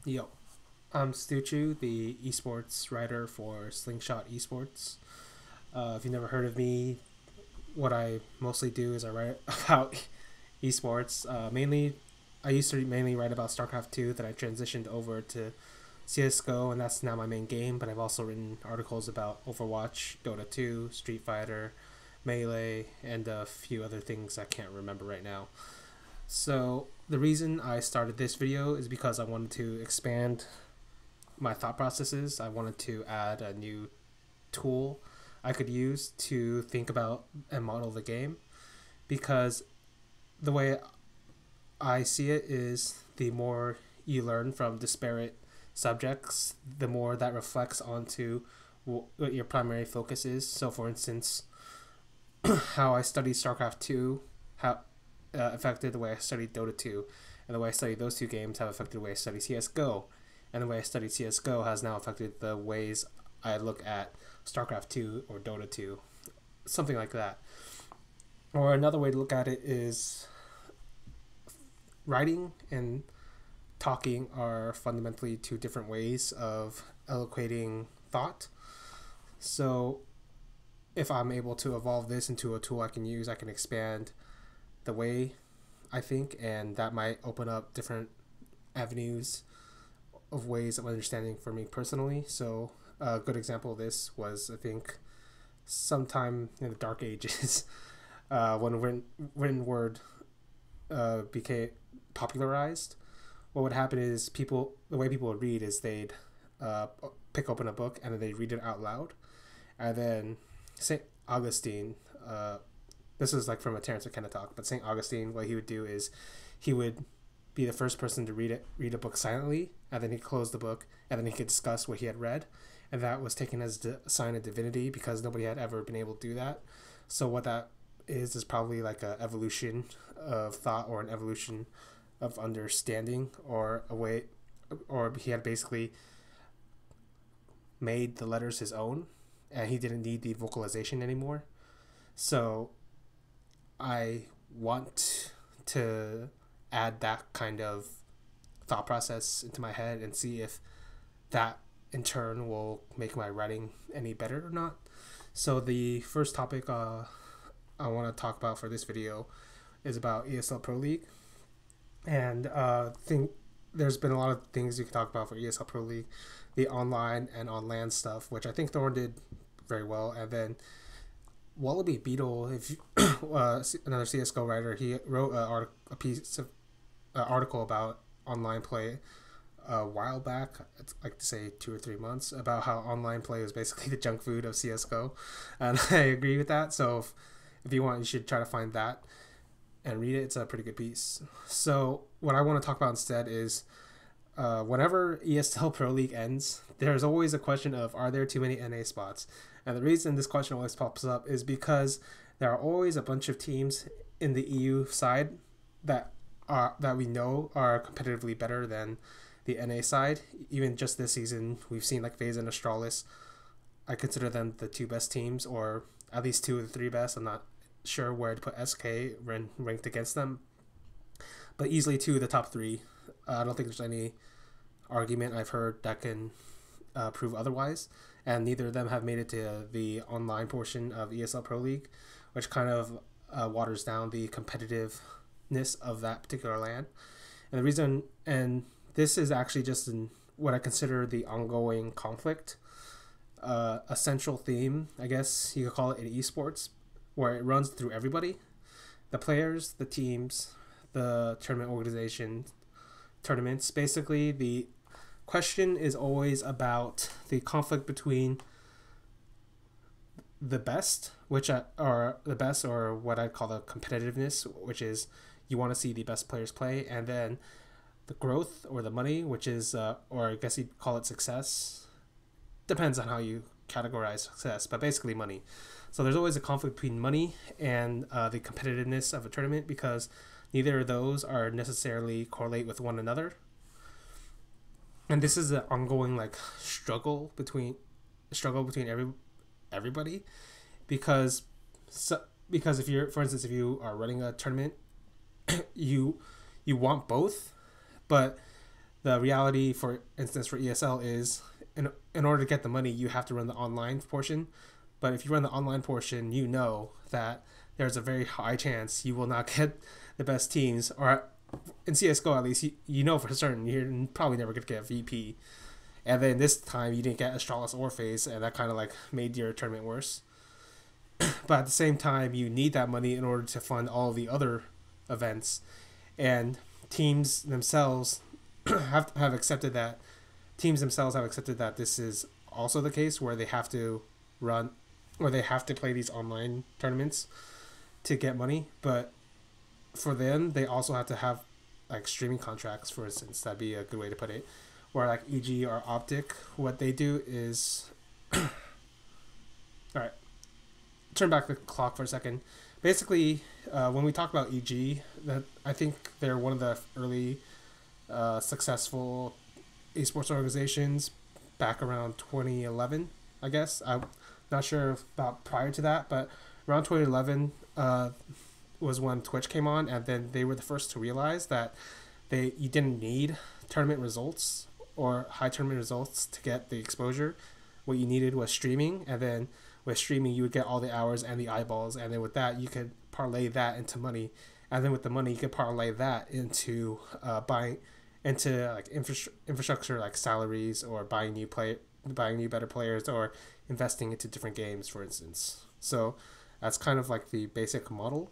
Yo, I'm stuchiu, the esports writer for Slingshot Esports. If you've never heard of me, what I mostly do is I write about esports. I used to mainly write about StarCraft 2, then I transitioned over to CSGO, and that's now my main game, but I've also written articles about Overwatch, Dota 2, Street Fighter, Melee, and a few other things I can't remember right now. So, the reason I started this video is because I wanted to expand my thought processes. I wanted to add a new tool I could use to think about and model the game, because the way I see it is the more you learn from disparate subjects, the more that reflects onto what your primary focus is. So, for instance, how I studied StarCraft 2, how affected the way I studied Dota 2, and the way I studied those two games have affected the way I study CSGO, and the way I studied CSGO has now affected the ways I look at StarCraft 2 or Dota 2, something like that. Or another way to look at it is writing and talking are fundamentally two different ways of eloquating thought. So if I'm able to evolve this into a tool I can use, I can expand the way I think, and that might open up different avenues of ways of understanding for me personally. So a good example of this was, I think, sometime in the Dark Ages, when written word became popularized. What would happen is the way people would read is they'd pick open a book and then they'd read it out loud, and then Saint Augustine. This is like from a Terence McKenna talk, but Saint Augustine, what he would do is he would be the first person to read a book silently, and then he'd close the book, and then he could discuss what he had read, and that was taken as a sign of divinity because nobody had ever been able to do that. So what that is probably like an evolution of thought or an evolution of understanding, or a way, or he had basically made the letters his own, and he didn't need the vocalization anymore. So I want to add that kind of thought process into my head and see if that in turn will make my writing any better or not. So the first topic I want to talk about for this video is about ESL Pro League, and think there's been a lot of things you can talk about for ESL Pro League, the online and on land stuff, which I think Thorn did very well, and then Wallaby Beetle, if you, another CS:GO writer, he wrote a piece of article about online play a while back. It's like to say 2 or 3 months, about how online play is basically the junk food of CS:GO, and I agree with that. So if you want, you should try to find that and read it. It's a pretty good piece. So what I want to talk about instead is whenever ESL Pro League ends, there's always a question of, are there too many NA spots? And the reason this question always pops up is because there are always a bunch of teams in the EU side that we know are competitively better than the NA side. Even just this season, we've seen like FaZe and Astralis. I consider them the two best teams, or at least two of the three best. I'm not sure where to put SK ranked against them, but easily two of the top three. I don't think there's any argument I've heard that can prove otherwise, and neither of them have made it to the online portion of ESL Pro League, which kind of waters down the competitiveness of that particular LAN. And the reason, and this is actually just what I consider the ongoing conflict, a central theme, I guess you could call it, in esports, where it runs through everybody: the players, the teams, the tournament organization, tournaments. Basically, the question is always about the conflict between the best, or what I'd call the competitiveness, which is you want to see the best players play, and then the growth or the money, which is, or I guess you'd call it success. Depends on how you categorize success, but basically money. So there's always a conflict between money and the competitiveness of a tournament, because neither of those are necessarily correlate with one another. And this is an ongoing like struggle between everybody, because if you're, for instance, if you are running a tournament, you want both, but The reality, for instance, for ESL is in order to get the money, you have to run the online portion. But if you run the online portion, you know that there's a very high chance you will not get the best teams, or in CSGO at least, you know for certain you're probably never going to get VP. And then this time you didn't get Astralis or FaZe, and that kind of like made your tournament worse. But at the same time, you need that money in order to fund all the other events. And teams themselves have accepted that. Teams themselves have accepted that this is also the case, where they have to run, or they have to play these online tournaments to get money. But for them, they also have to have like streaming contracts, for instance. That'd be a good way to put it. Where like EG or Optic, what they do is all right, turn back the clock for a second. Basically, when we talk about EG, that I think they're one of the early successful esports organizations back around 2011, I guess. I'm not sure about prior to that, but around 2011 was when Twitch came on, and then they were the first to realize that you didn't need tournament results or high tournament results to get the exposure. What you needed was streaming, and then with streaming you would get all the hours and the eyeballs, and then with that you could parlay that into money, and then with the money you could parlay that into buying into like infrastructure like salaries, or buying new better players, or investing into different games, for instance. So that's kind of like the basic model.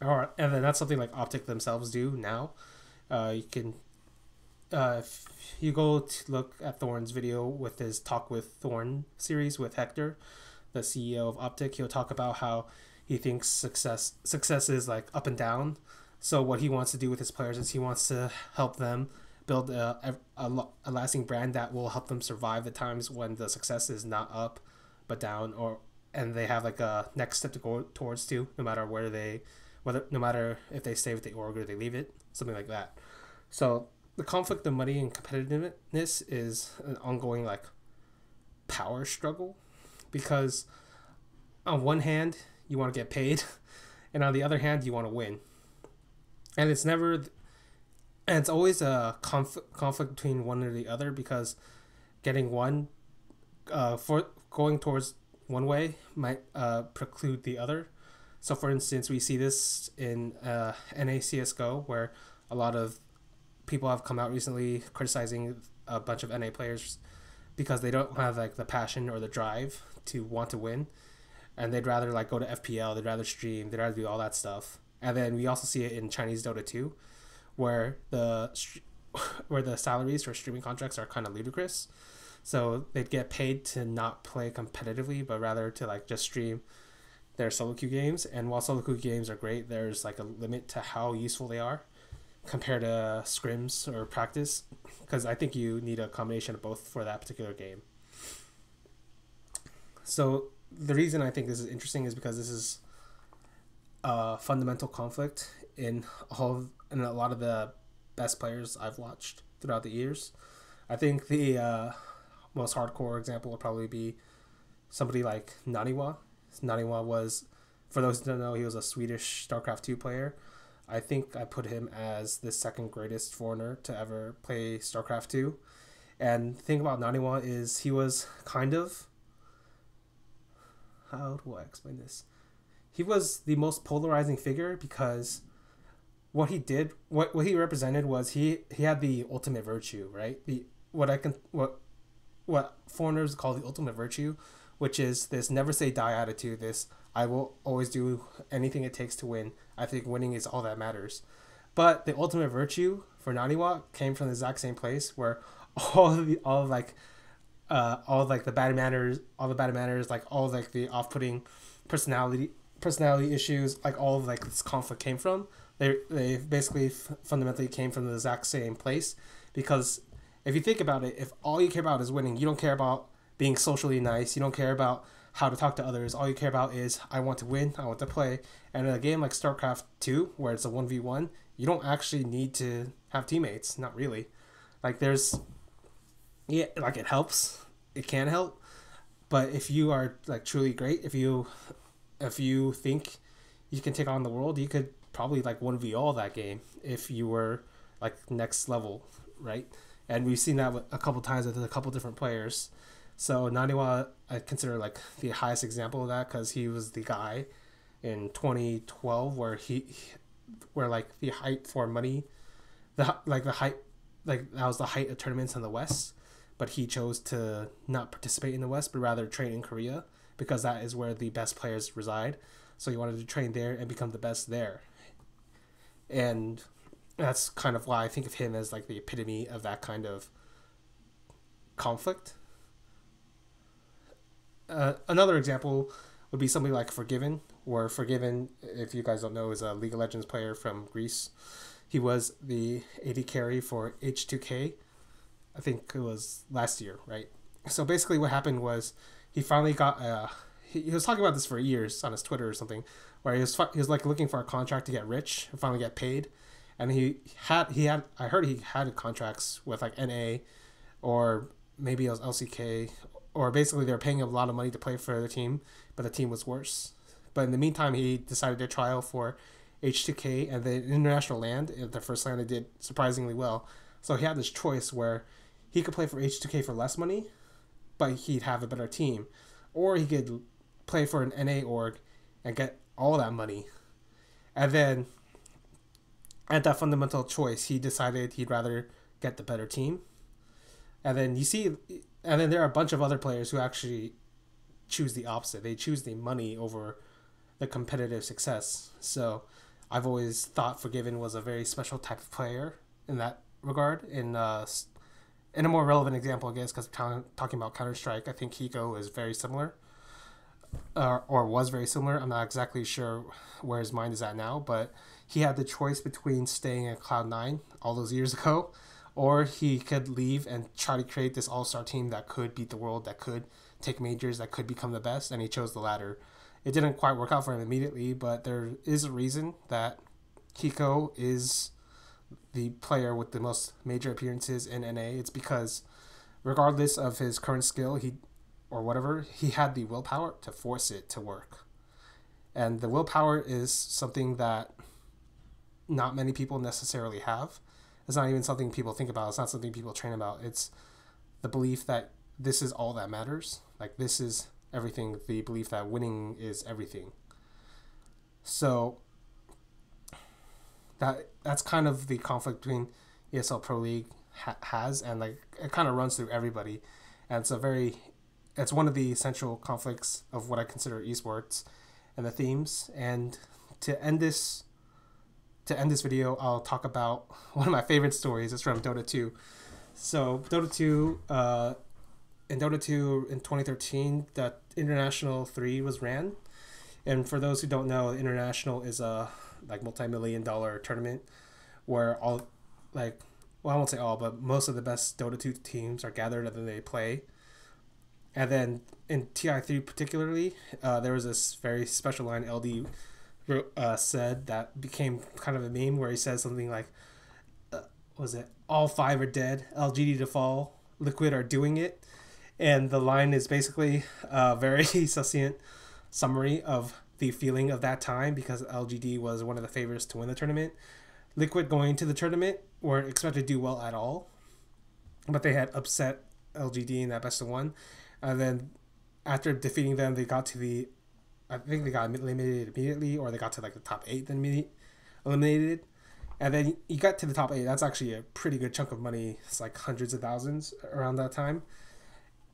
And then that's something like Optic themselves do now. You can if you go to look at Thorn's video with his Talk with Thorn series with Hector, the CEO of Optic, he'll talk about how he thinks success is like up and down. So what he wants to do with his players is he wants to help them build a lasting brand that will help them survive the times when the success is not up but down, and they have like a next step to go towards to, no matter no matter if they stay with the org or they leave it, something like that. So the conflict of money and competitiveness is an ongoing like power struggle, because on one hand you want to get paid, and on the other hand you want to win, and it's always a conflict between one or the other, because getting one for going towards one way might preclude the other. So for instance, we see this in NA CSGO, where a lot of people have come out recently criticizing a bunch of NA players because they don't have like the passion or the drive to want to win, and they'd rather like go to FPL, they'd rather stream, they'd rather do all that stuff. And then we also see it in Chinese Dota 2, where the salaries for streaming contracts are kind of ludicrous. So they'd get paid to not play competitively, but rather to like just stream their solo queue games. And while solo queue games are great, there's like a limit to how useful they are compared to scrims or practice, because I think you need a combination of both for that particular game. So the reason I think this is interesting is because this is a fundamental conflict in a lot of the best players I've watched throughout the years. I think the most hardcore example would probably be somebody like Naniwa. Naniwa was, for those who don't know, he was a Swedish StarCraft 2 player. I think I put him as the second greatest foreigner to ever play StarCraft 2. And the thing about Naniwa is he was kind of... How do I explain this? He was the most polarizing figure, because what he did, what he represented was he had the ultimate virtue, right? What foreigners call the ultimate virtue, which is this never say die attitude, this I will always do anything it takes to win. I think winning is all that matters. But the ultimate virtue for Naniwa came from the exact same place, where all of the bad manners, like all of like the off-putting personality issues, like all of like this conflict came from. They basically fundamentally came from the exact same place, because if you think about it, if all you care about is winning, you don't care about being socially nice, you don't care about how to talk to others, all you care about is I want to win, I want to play. And in a game like StarCraft 2, where it's a 1v1, you don't actually need to have teammates, not really. Like like it helps, it can help, but if you are like truly great, if you think you can take on the world, you could probably like 1v all that game if you were like next level. right? And we've seen that a couple times with a couple different players. So Naniwa, I consider like the highest example of that because he was the guy in 2012 where like the height for money, the height, like that was the height of tournaments in the West, but he chose to not participate in the West, but rather train in Korea because that is where the best players reside. So he wanted to train there and become the best there. And that's kind of why I think of him as like the epitome of that kind of conflict. Another example would be something like Forgiven, where Forgiven, if you guys don't know, is a League of Legends player from Greece. He was the AD carry for H2K. I think it was last year, right? So basically what happened was he finally got he was talking about this for years on his Twitter or something, where he was like looking for a contract to get rich and finally get paid, and he had I heard he had contracts with like NA, or maybe it was LCK, or basically they were paying him a lot of money to play for the team, but the team was worse. But in the meantime, he decided to trial for H2K and the international land. The first land they did surprisingly well, so he had this choice where he could play for H2K for less money, but he'd have a better team, or he could play for an NA org and get all that money. And then at that fundamental choice, he decided he'd rather get the better team. And then there are a bunch of other players who actually choose the opposite. They choose the money over the competitive success. So I've always thought Forgiven was a very special type of player in that regard. In a more relevant example, I guess, because talking about Counter-Strike, I think Hiko is very similar. Or was very similar. I'm not exactly sure where his mind is at now, but he had the choice between staying at Cloud9 all those years ago, or he could leave and try to create this all-star team that could beat the world, that could take majors, that could become the best, and he chose the latter. It didn't quite work out for him immediately, but there is a reason that Hiko is the player with the most major appearances in NA. It's because regardless of his current skill, he had the willpower to force it to work. And the willpower is something that not many people necessarily have. It's not even something people think about. It's not something people train about. It's the belief that this is all that matters. Like, this is everything. The belief that winning is everything. So that's kind of the conflict between ESL Pro League has, and like it kind of runs through everybody. And it's one of the essential conflicts of what I consider esports and the themes. And to end this video, I'll talk about one of my favorite stories. It's from Dota 2. So Dota 2, in Dota 2 in 2013, that International 3 was ran. And for those who don't know, International is a like multi-million-dollar tournament where I won't say all, but most of the best Dota 2 teams are gathered and then they play. And then in TI3 particularly, there was this very special line LD said that became kind of a meme, where he says something like, was it, all five are dead, LGD to fall, Liquid are doing it. And the line is basically a very succinct summary of the feeling of that time, because LGD was one of the favorites to win the tournament. Liquid going into the tournament weren't expected to do well at all, but they had upset LGD in that best of one. And then after defeating them, they got to I think they got eliminated immediately, or they got to like the top 8 then eliminated. And then you got to the top 8. That's actually a pretty good chunk of money. It's like hundreds of thousands around that time.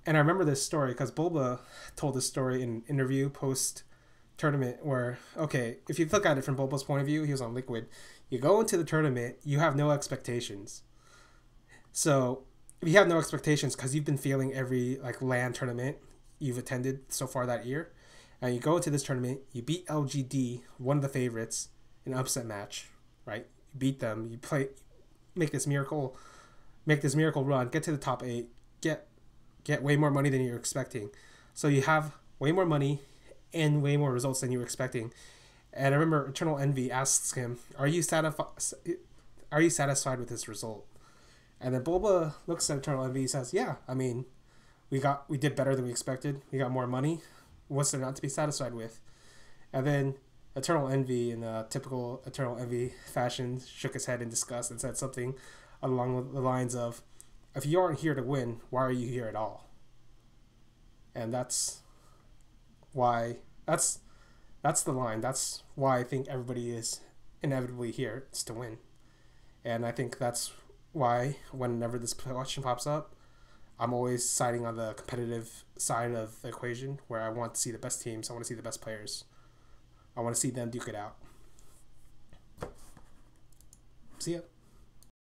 And I remember this story because Bulba told this story in an interview post-tournament where, okay, if you look at it from Bulba's point of view, he was on Liquid. You go into the tournament, you have no expectations. So if you have no expectations because you've been failing every like LAN tournament you've attended so far that year, and you go into this tournament, you beat LGD, one of the favorites, in an upset match, right? You beat them, you make this miracle run, get to the top 8, get way more money than you're expecting. So you have way more money and way more results than you were expecting. And I remember Eternal Envy asks him, "Are you satisfied with this result?" And then Bulba looks at Eternal Envy and says, "Yeah, I mean, we did better than we expected. We got more money. What's there not to be satisfied with?" And then Eternal Envy, in typical Eternal Envy fashion, shook his head in disgust and said something along the lines of, if you aren't here to win, why are you here at all? And that's why that's the line. That's why I think everybody is inevitably here. It's to win. And I think that's why whenever this question pops up, I'm always siding on the competitive side of the equation, where I want to see the best teams. I want to see the best players. I want to see them duke it out. See ya.